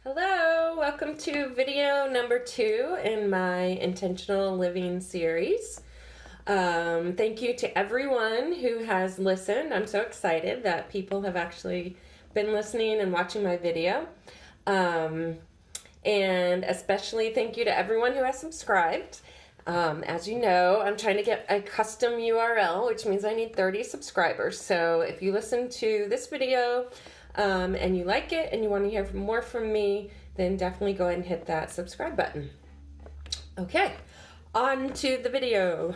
Hello, welcome to video number 2 in my intentional living series. Thank you to everyone who has listened. I'm so excited that people have actually been listening and watching my video. And especially thank you to everyone who has subscribed. As you know, I'm trying to get a custom URL, which means I need 30 subscribers. So if you listen to this video and you like it and you want to hear more from me, then definitely go ahead and hit that subscribe button. Okay, on to the video.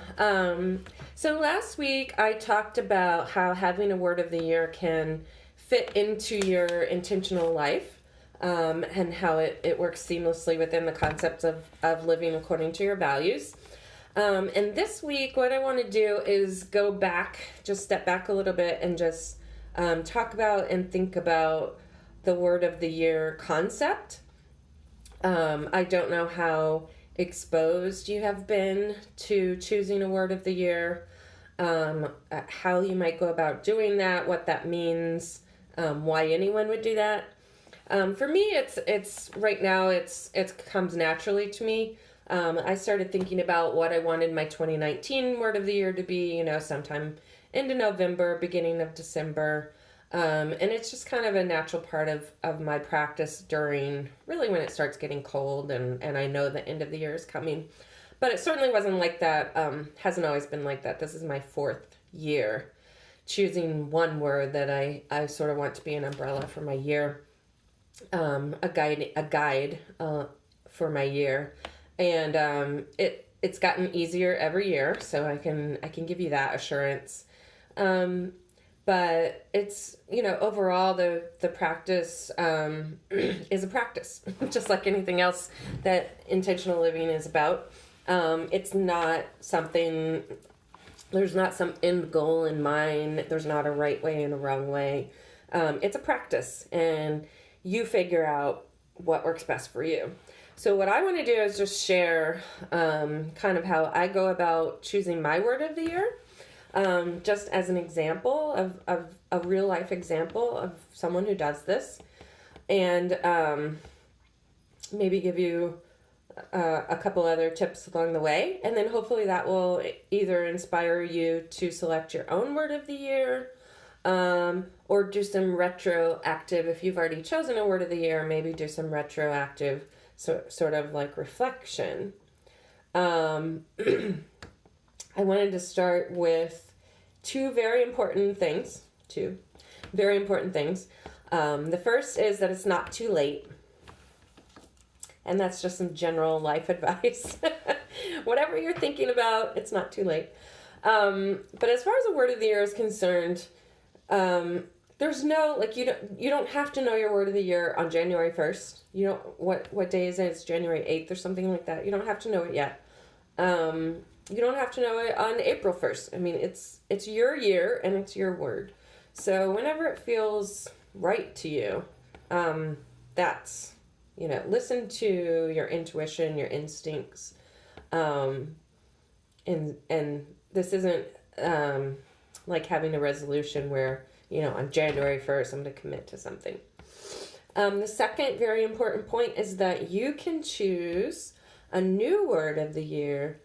So last week I talked about how having a word of the year can fit into your intentional life. And how it works seamlessly within the concepts of living according to your values. And this week, what I want to do is go back, just step back a little bit and just talk about and think about the word of the year concept. I don't know how exposed you have been to choosing a word of the year, how you might go about doing that, what that means, why anyone would do that. For me, it's right now, it comes naturally to me. I started thinking about what I wanted my 2019 word of the year to be, sometime into November, beginning of December. And it's just kind of a natural part of my practice during really when it starts getting cold and I know the end of the year is coming. But it certainly wasn't like that, hasn't always been like that. This is my 4th year choosing one word that I sort of want to be an umbrella for my year. A guide for my year, and it's gotten easier every year, so I can give you that assurance. But it's overall the practice is a practice, just like anything else that intentional living is about. It's not something. There's not some end goal in mind. There's not a right way and a wrong way. It's a practice, and you figure out what works best for you. So what I want to do is just share kind of how I go about choosing my word of the year, just as an example of a real life example of someone who does this, and maybe give you a couple other tips along the way, and then hopefully that will either inspire you to select your own word of the year, or do some retroactive, if you've already chosen a word of the year, maybe do some retroactive sort of like reflection. I wanted to start with two very important things. The first is that it's not too late. And that's just some general life advice. Whatever you're thinking about, it's not too late. But as far as a word of the year is concerned, there's no, you don't have to know your word of the year on January 1st. You don't, what day is it? It's January 8th or something like that. You don't have to know it yet. You don't have to know it on April 1st. I mean, it's your year and it's your word. So whenever it feels right to you, that's, listen to your intuition, your instincts. And this isn't, like having a resolution where, on January 1st, I'm going to commit to something. The second very important point is that you can choose a new word of the year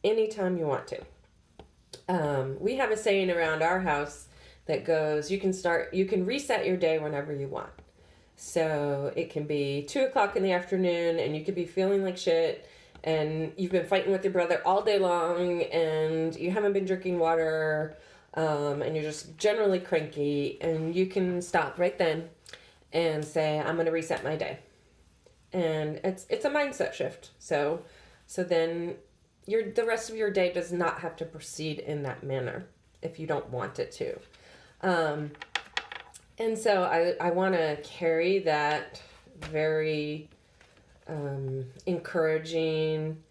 anytime you want to. We have a saying around our house that goes, you can reset your day whenever you want. So it can be 2:00 in the afternoon and you could be feeling like shit and you've been fighting with your brother all day long and you haven't been drinking water, and you're just generally cranky, and you can stop right then and say, I'm going to reset my day. And it's a mindset shift. So then the rest of your day does not have to proceed in that manner if you don't want it to. And so I want to carry that very encouraging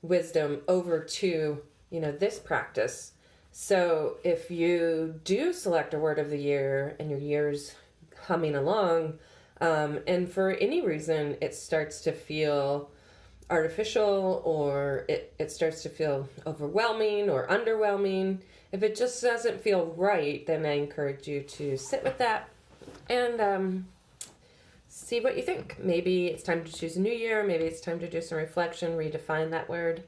wisdom over to, this practice. So if you do select a word of the year and your year's humming along, and for any reason it starts to feel artificial or it starts to feel overwhelming or underwhelming, if it just doesn't feel right, then I encourage you to sit with that and see what you think. Maybe it's time to choose a new year. Maybe it's time to do some reflection, redefine that word.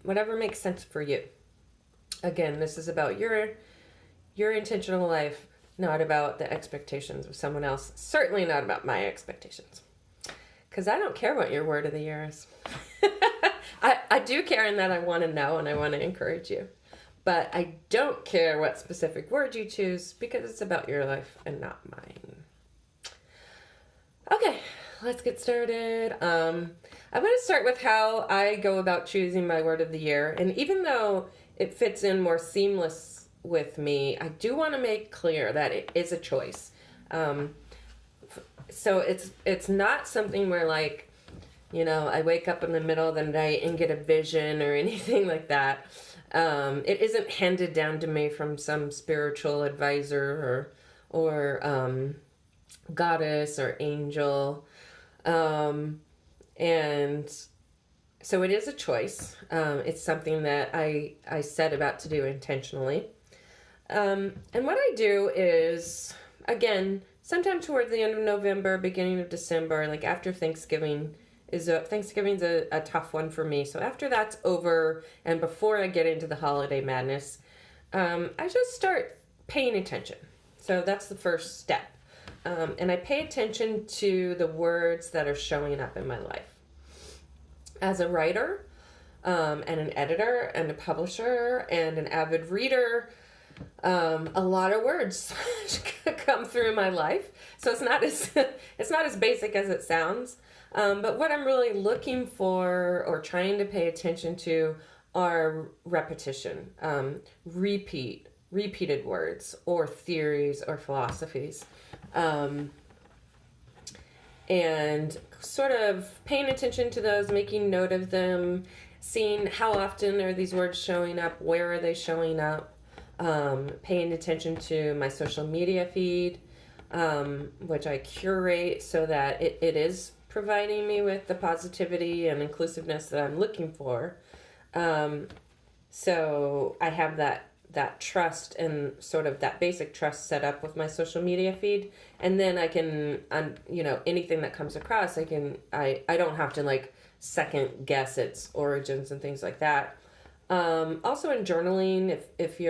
Whatever makes sense for you. Again, this is about your intentional life, not about the expectations of someone else. Certainly not about my expectations. Because I don't care what your word of the year is. I do care in that I want to know and I want to encourage you. But I don't care what specific word you choose because it's about your life and not mine. Okay, let's get started. I'm going to start with how I go about choosing my word of the year. And even though it fits in more seamless with me, I do want to make clear that it is a choice. So it's not something where like, you know, I wake up in the middle of the night and get a vision or anything like that. It isn't handed down to me from some spiritual advisor or goddess or angel. And so it is a choice. It's something that I set about to do intentionally. And what I do is, again, sometime towards the end of November, beginning of December, like after Thanksgiving, Thanksgiving's a tough one for me. So after that's over and before I get into the holiday madness, I just start paying attention. So that's the first step. And I pay attention to the words that are showing up in my life. As a writer, and an editor and a publisher and an avid reader, a lot of words come through my life. So it's not as basic as it sounds. But what I'm really looking for or trying to pay attention to are repetition, repeated words or theories or philosophies. And sort of paying attention to those, making note of them, seeing how often are these words showing up, where are they showing up, paying attention to my social media feed, which I curate so that it is providing me with the positivity and inclusiveness that I'm looking for. So I have that trust and sort of that basic trust set up with my social media feed. And then I can, anything that comes across, I don't have to like second guess its origins and things like that. Also in journaling, if you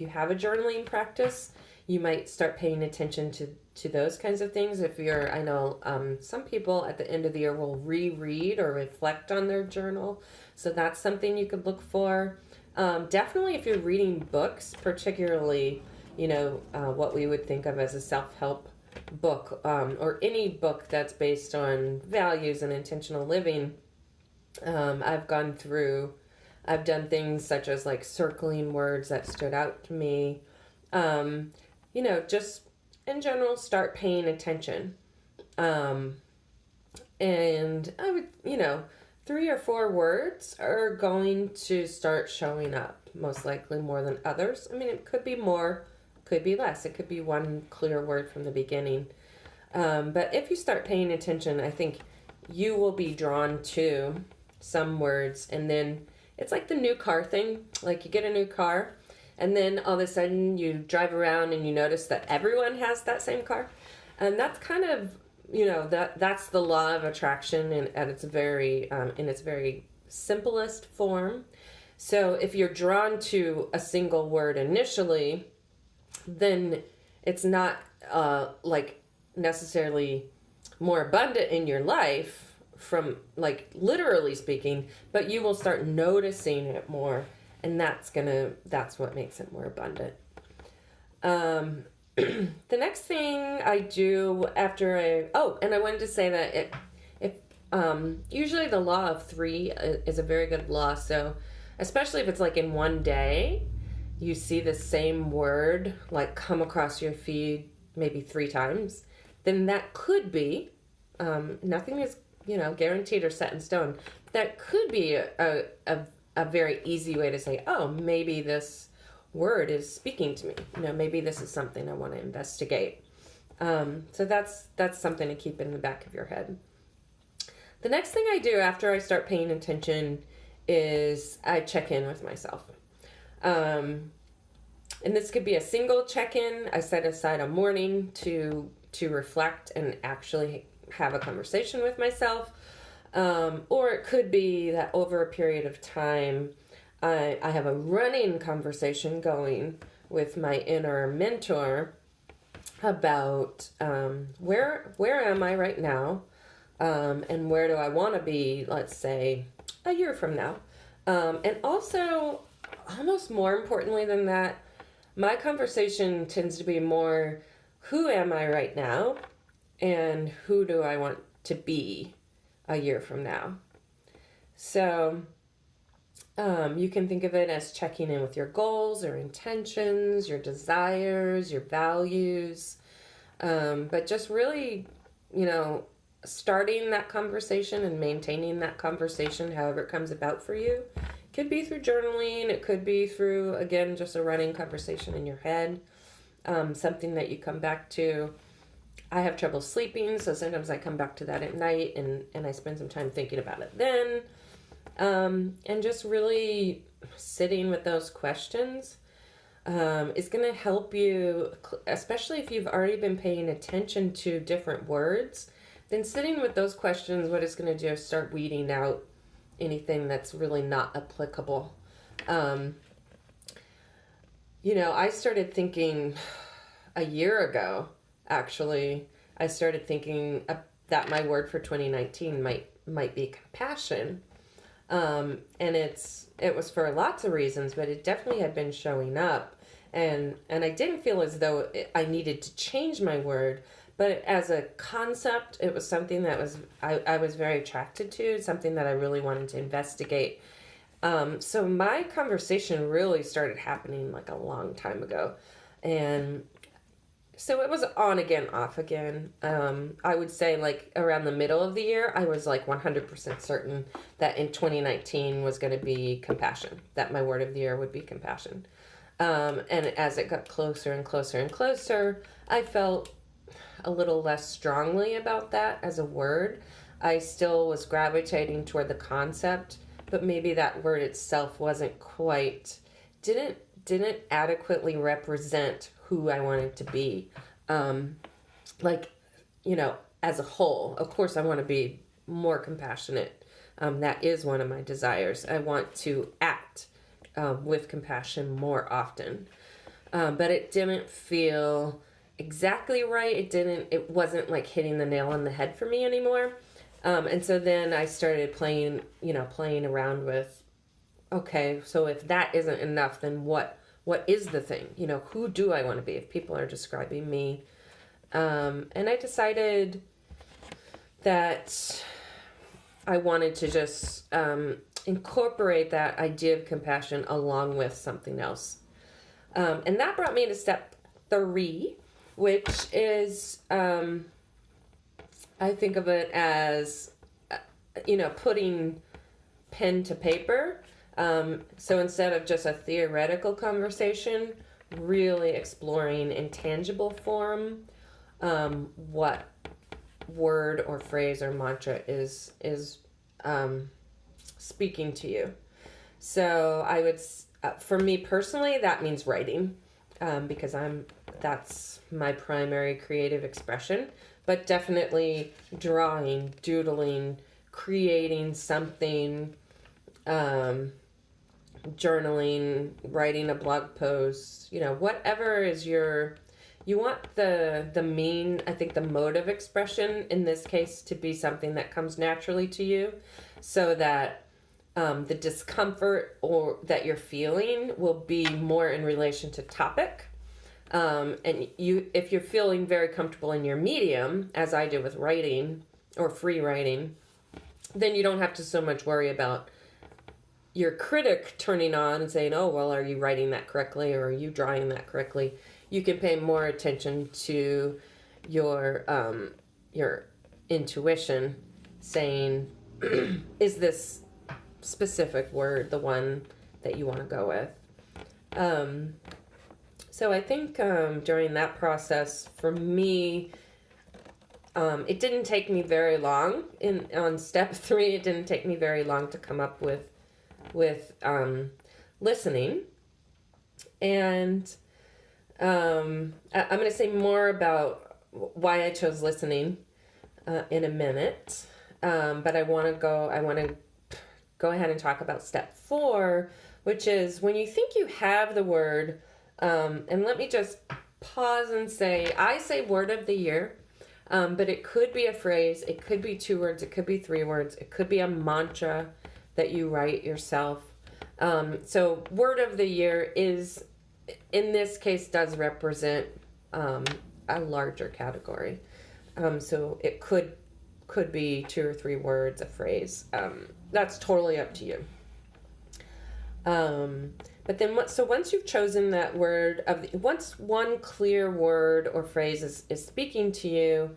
have a journaling practice, you might start paying attention to those kinds of things. I know some people at the end of the year will reread or reflect on their journal. So that's something you could look for. Definitely if you're reading books, particularly, what we would think of as a self-help book, or any book that's based on values and intentional living. I've done things such as like circling words that stood out to me. Just in general, start paying attention. And I would, 3 or 4 words are going to start showing up, most likely more than others. I mean, it could be more, could be less. It could be one clear word from the beginning. But if you start paying attention, I think you will be drawn to some words. And then it's like the new car thing. Like you get a new car and then all of a sudden you drive around and you notice that everyone has that same car. And that's kind of, that's the law of attraction at its very, in its very simplest form. So if you're drawn to a single word initially, then it's not like necessarily more abundant in your life from like literally speaking, but you will start noticing it more, and that's what makes it more abundant. The next thing I do after and I wanted to say that usually the law of 3 is a very good law. So especially if it's like in one day, you see the same word like come across your feed maybe 3 times, then that could be, nothing is, guaranteed or set in stone. That could be a very easy way to say, oh, maybe this word is speaking to me. Maybe this is something I want to investigate. So that's something to keep in the back of your head. The next thing I do after I start paying attention is I check in with myself. And this could be a single check-in. I set aside a morning to to reflect and actually have a conversation with myself. Or it could be that over a period of time, I have a running conversation going with my inner mentor about where am I right now, and where do I want to be, let's say, a year from now. And also, almost more importantly than that, my conversation tends to be more, who am I right now, and who do I want to be a year from now? So you can think of it as checking in with your goals or intentions, your desires, your values, but just really, starting that conversation and maintaining that conversation however it comes about for you. It could be through journaling, it could be through, again, just a running conversation in your head, something that you come back to. I have trouble sleeping, so sometimes I come back to that at night and I spend some time thinking about it then. And just really sitting with those questions is going to help you, especially if you've already been paying attention to different words. Then sitting with those questions, what it's going to do is start weeding out anything that's really not applicable. I started thinking a year ago, actually, I started thinking that my word for 2019 might be compassion. And it was for lots of reasons, but it definitely had been showing up. And I didn't feel as though I needed to change my word, but as a concept, it was something that I was very attracted to, something that I really wanted to investigate. So my conversation really started happening like a long time ago. And so it was on again, off again. I would say like around the middle of the year, I was like 100% certain that in 2019 was going to be compassion, that my word of the year would be compassion. And as it got closer and closer and closer, I felt a little less strongly about that as a word. I still was gravitating toward the concept, but maybe that word itself didn't adequately represent who I wanted to be. As a whole, of course, I want to be more compassionate. That is one of my desires. I want to act with compassion more often. But it didn't feel exactly right. It wasn't like hitting the nail on the head for me anymore. And so then I started playing around with, okay, so if that isn't enough, then what is the thing? Who do I want to be if people are describing me? And I decided that I wanted to just incorporate that idea of compassion along with something else. And that brought me to step 3, which is, I think of it as, putting pen to paper. So instead of just a theoretical conversation, really exploring in tangible form what word or phrase or mantra is speaking to you. So I would, for me personally, that means writing, because that's my primary creative expression, but definitely drawing, doodling, creating something, journaling, writing a blog post, whatever is you want the mode of expression in this case to be something that comes naturally to you, so that the discomfort or that you're feeling will be more in relation to topic. And if you're feeling very comfortable in your medium, as I do with writing or free writing, then you don't have to so much worry about your critic turning on and saying, oh, well, are you writing that correctly, or are you drawing that correctly? You can pay more attention to your intuition saying, is this specific word the one that you want to go with? So I think during that process, for me, it didn't take me very long. On step 3, it didn't take me very long to come up with listening. And I'm going to say more about why I chose listening in a minute. But I want to go ahead and talk about step 4, which is when you think you have the word, and let me just pause and say, I say word of the year, but it could be a phrase, it could be 2 words, it could be 3 words, it could be a mantra that you write yourself. So word of the year is, in this case, does represent a larger category. So it could be 2 or 3 words, a phrase. That's totally up to you. But then once you've chosen that word, once one clear word or phrase is speaking to you,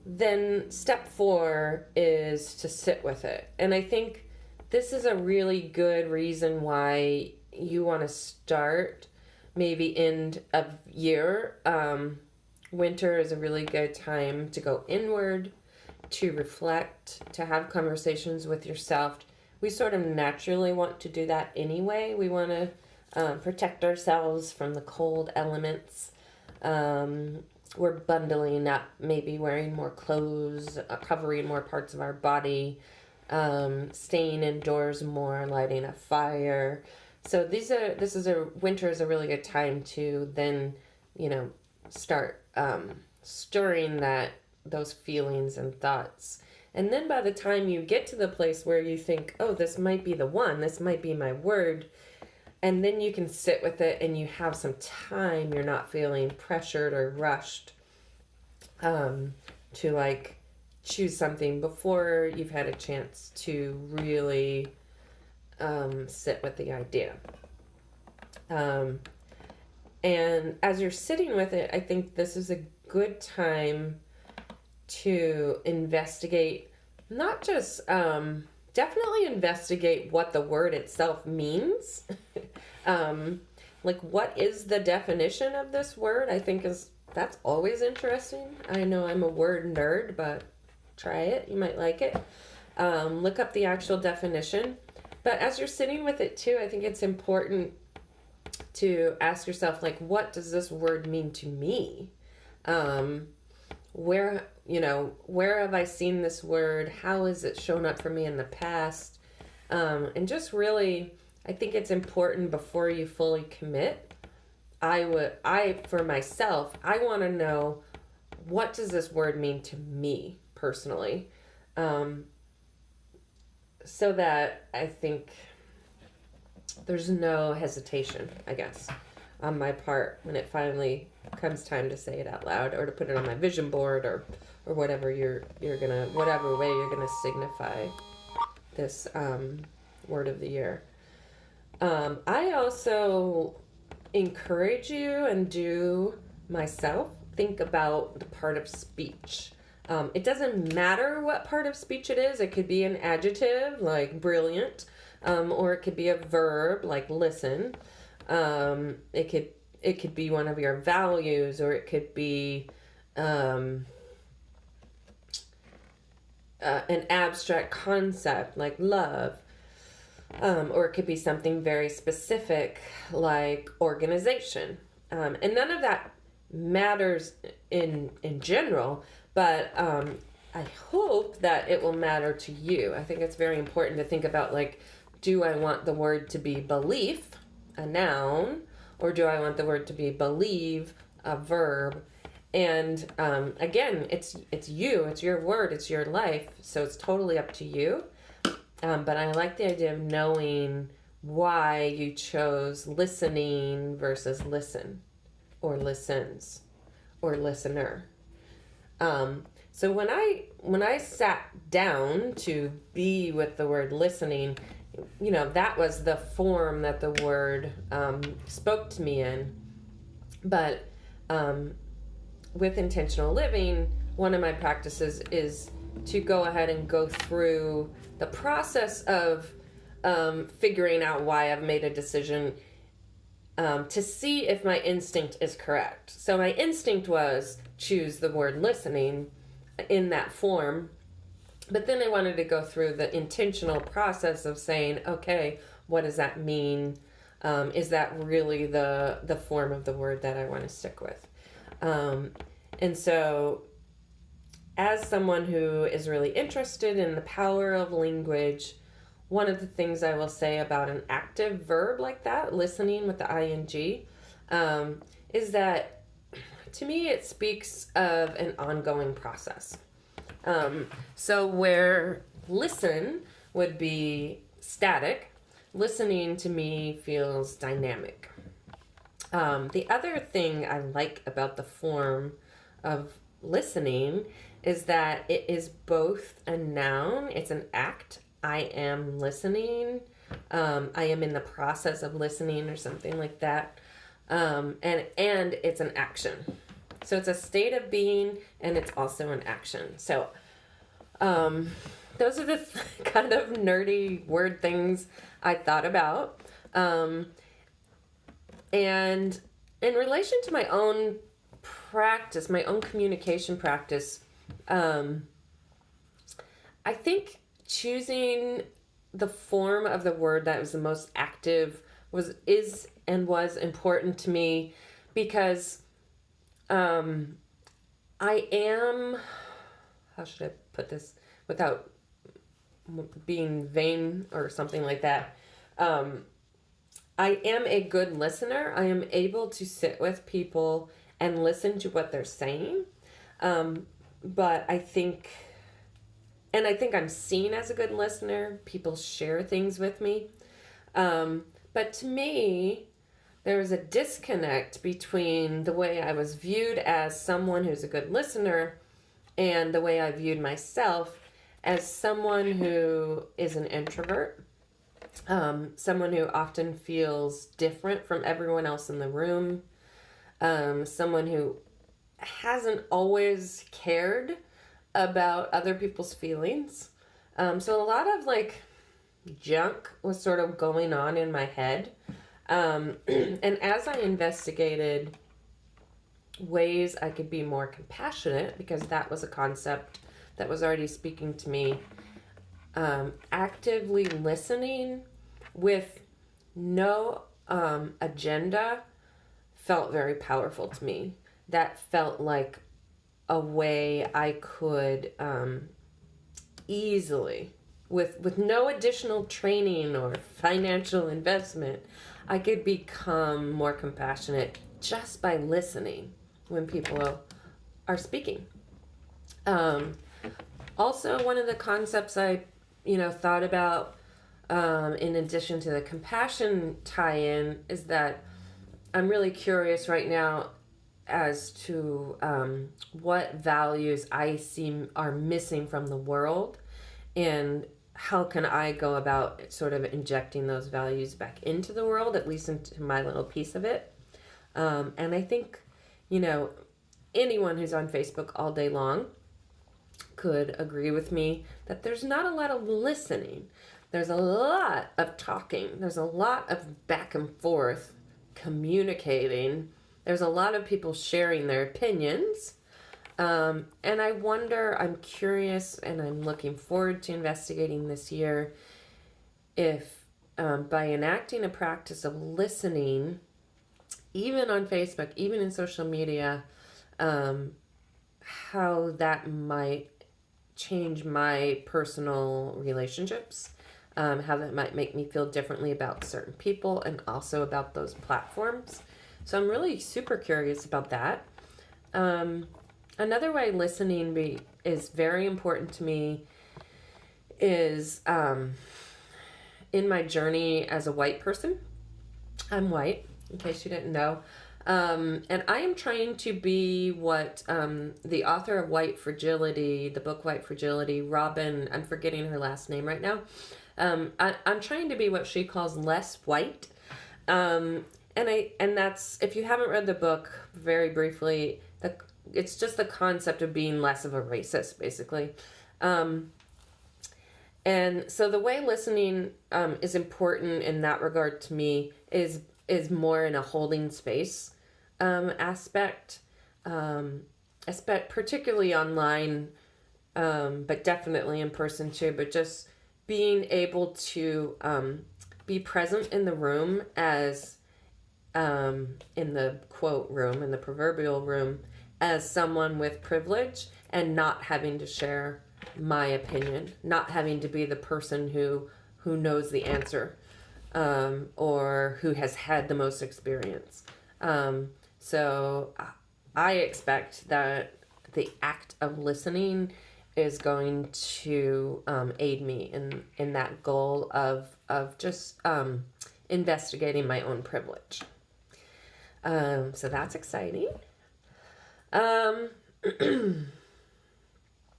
then step 4 is to sit with it. And I think this is a really good reason why you want to start maybe end of year. Winter is a really good time to go inward, to reflect, to have conversations with yourself. We sort of naturally want to do that anyway. We want to protect ourselves from the cold elements. We're bundling up, maybe wearing more clothes, covering more parts of our body, staying indoors more, lighting a fire. So winter is a really good time to then, start stirring those feelings and thoughts. And then by the time you get to the place where you think, oh, this might be the one, this might be my word, and then you can sit with it and you have some time, you're not feeling pressured or rushed to choose something before you've had a chance to really sit with the idea. And as you're sitting with it, I think this is a good time to investigate, not just, definitely investigate what the word itself means. What is the definition of this word? I think that's always interesting. I know I'm a word nerd, but try it. You might like it. Look up the actual definition. But as you're sitting with it too, I think it's important to ask yourself, what does this word mean to me? Where have I seen this word? How has it shown up for me in the past? And just really, I think it's important before you fully commit. For myself, I want to know, what does this word mean to me personally? So that I think there's no hesitation, I guess, on my part when it finally comes time to say it out loud, or to put it on my vision board, or whatever whatever way you're gonna signify this word of the year. I also encourage you, and do myself, think about the part of speech. It doesn't matter what part of speech it is. It could be an adjective like brilliant, or it could be a verb like listen. It could be one of your values, or it could be an abstract concept like love, or it could be something very specific like organization. And none of that matters in general, but I hope that it will matter to you. I think it's very important to think about, do I want the word to be belief, a noun, or do I want the word to be believe, a verb? And again, it's you, it's your word, it's your life, so it's totally up to you. But I like the idea of knowing why you chose listening versus listen, or listens, or listener. So when I sat down to be with the word listening, that was the form that the word spoke to me in. But with intentional living, one of my practices is to go ahead and go through the process of figuring out why I've made a decision, to see if my instinct is correct. So my instinct was choose the word listening in that form. But then I wanted to go through the intentional process of saying, okay, what does that mean? Is that really the form of the word that I want to stick with? And so, as someone who is really interested in the power of language, one of the things I will say about an active verb like that, listening with the ing, is that to me it speaks of an ongoing process. So where listen would be static, listening to me feels dynamic. The other thing I like about the form of listening is that it is both a noun, it's an act. I am listening. I am in the process of listening or something like that. And it's an action. So it's a state of being and it's also an action. So those are the kind of nerdy word things I thought about. And in relation to my own practice, my own communication practice, I think choosing the form of the word that was the most active was important to me because I am, how should I put this without being vain or something like that. I am a good listener. I am able to sit with people and listen to what they're saying. But I think I'm seen as a good listener. People share things with me. But to me, there was a disconnect between the way I was viewed as someone who's a good listener and the way I viewed myself as someone who is an introvert, someone who often feels different from everyone else in the room, someone who hasn't always cared about other people's feelings. So a lot of like junk was sort of going on in my head. And as I investigated ways I could be more compassionate, because that was a concept that was already speaking to me, actively listening with no agenda felt very powerful to me. That felt like a way I could easily, with no additional training or financial investment, I could become more compassionate just by listening when people are speaking. Also, one of the concepts I, thought about in addition to the compassion tie-in is that I'm really curious right now as to what values I see are missing from the world and how can I go about sort of injecting those values back into the world, at least into my little piece of it. And I think, anyone who's on Facebook all day long could agree with me that there's not a lot of listening. There's a lot of talking. There's a lot of back and forth communicating. There's a lot of people sharing their opinions. And I wonder, I'm curious, and I'm looking forward to investigating this year if by enacting a practice of listening, even on Facebook, even in social media, how that might change my personal relationships, how that might make me feel differently about certain people and also about those platforms. So I'm really super curious about that. Another way listening is very important to me is in my journey as a white person. I'm white, in case you didn't know. And I am trying to be what the author of White Fragility, the book White Fragility, Robin, I'm forgetting her last name right now. I'm trying to be what she calls less white. And that's, if you haven't read the book, very briefly, it's just the concept of being less of a racist, basically. And so the way listening is important in that regard to me is more in a holding space aspect, particularly online, but definitely in person too, but just being able to be present in the room as in the quote room, in the proverbial room, as someone with privilege and not having to share my opinion, not having to be the person who knows the answer, or who has had the most experience. So I expect that the act of listening is going to aid me in that goal of just investigating my own privilege. So that's exciting.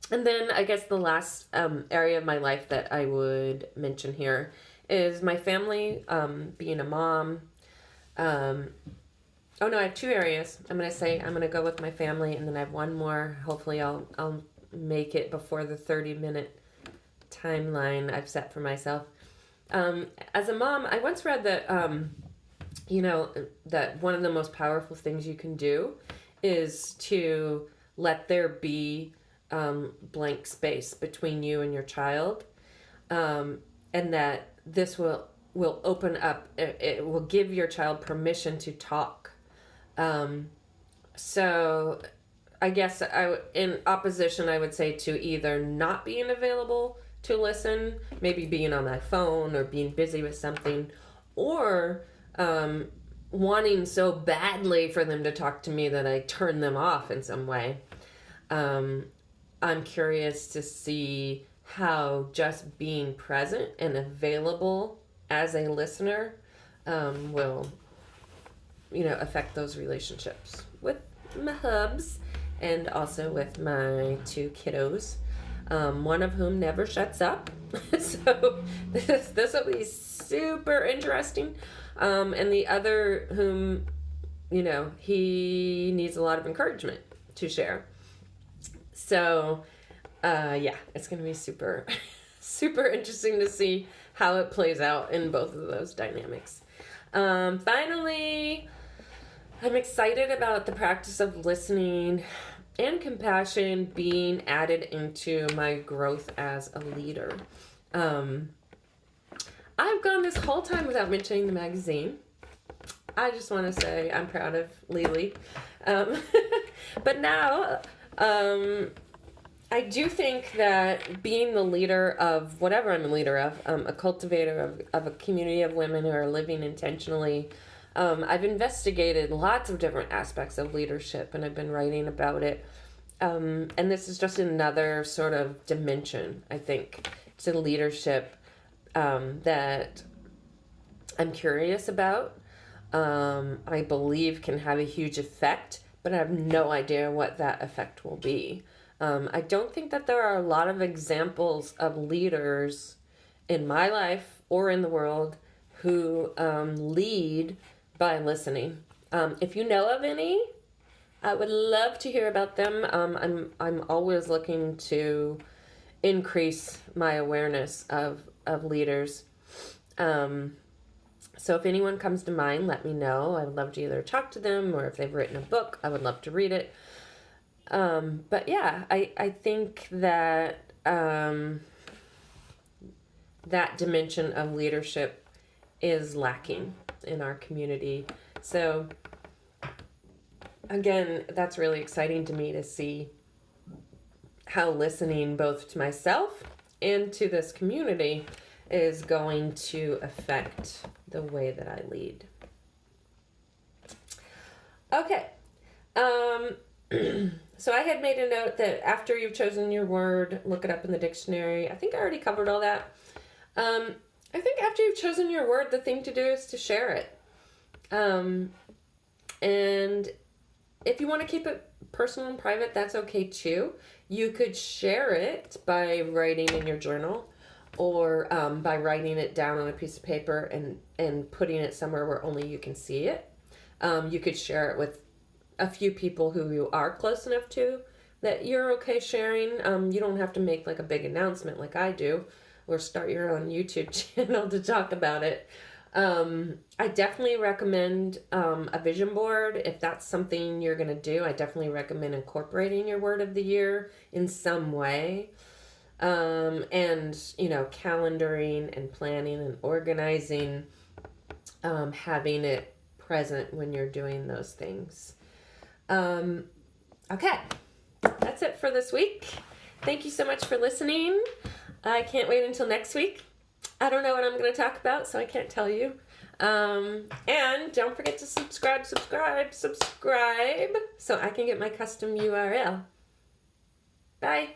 And then I guess the last area of my life that I would mention here is my family, being a mom. Oh no, I have two areas. I'm going to go with my family, and then I have one more. Hopefully I'll make it before the 30-minute timeline I've set for myself. As a mom, I once read that, that one of the most powerful things you can do is to let there be blank space between you and your child, and that this will open up, it will give your child permission to talk. So I guess in opposition, I would say to either not being available to listen, maybe being on my phone or being busy with something, or wanting so badly for them to talk to me that I turn them off in some way. I'm curious to see how just being present and available as a listener will, affect those relationships with my hubs and also with my two kiddos, one of whom never shuts up. So this will be super interesting. And the other whom, he needs a lot of encouragement to share. So, it's going to be super, super interesting to see how it plays out in both of those dynamics. Finally, I'm excited about the practice of listening and compassion being added into my growth as a leader. I've gone this whole time without mentioning the magazine. I just want to say I'm proud of Lily. But now, I do think that being the leader of whatever I'm a leader of, a cultivator of a community of women who are living intentionally, I've investigated lots of different aspects of leadership, and I've been writing about it. And this is just another sort of dimension, I think, to leadership that I'm curious about. I believe can have a huge effect, but I have no idea what that effect will be. I don't think that there are a lot of examples of leaders in my life or in the world who lead by listening. If you know of any, I would love to hear about them. I'm always looking to increase my awareness of leaders. So if anyone comes to mind, let me know. I would love to either talk to them, or if they've written a book, I would love to read it. But yeah, I think that that dimension of leadership is lacking in our community. So again, that's really exciting to me to see how listening both to myself and to this community is going to affect the way that I lead. Okay. So I had made a note that after you've chosen your word, look it up in the dictionary. I think I already covered all that. I think after you've chosen your word, the thing to do is to share it. And if you want to keep it personal and private, that's okay too. You could share it by writing in your journal, or by writing it down on a piece of paper and putting it somewhere where only you can see it. You could share it with a few people who you are close enough to that you're okay sharing. You don't have to make like a big announcement like I do, or start your own YouTube channel to talk about it. I definitely recommend a vision board. If that's something you're going to do, I definitely recommend incorporating your word of the year in some way. And, calendaring and planning and organizing, having it present when you're doing those things. Okay, that's it for this week. Thank you so much for listening. I can't wait until next week. I don't know what I'm going to talk about, so I can't tell you. And don't forget to subscribe, so I can get my custom URL. Bye.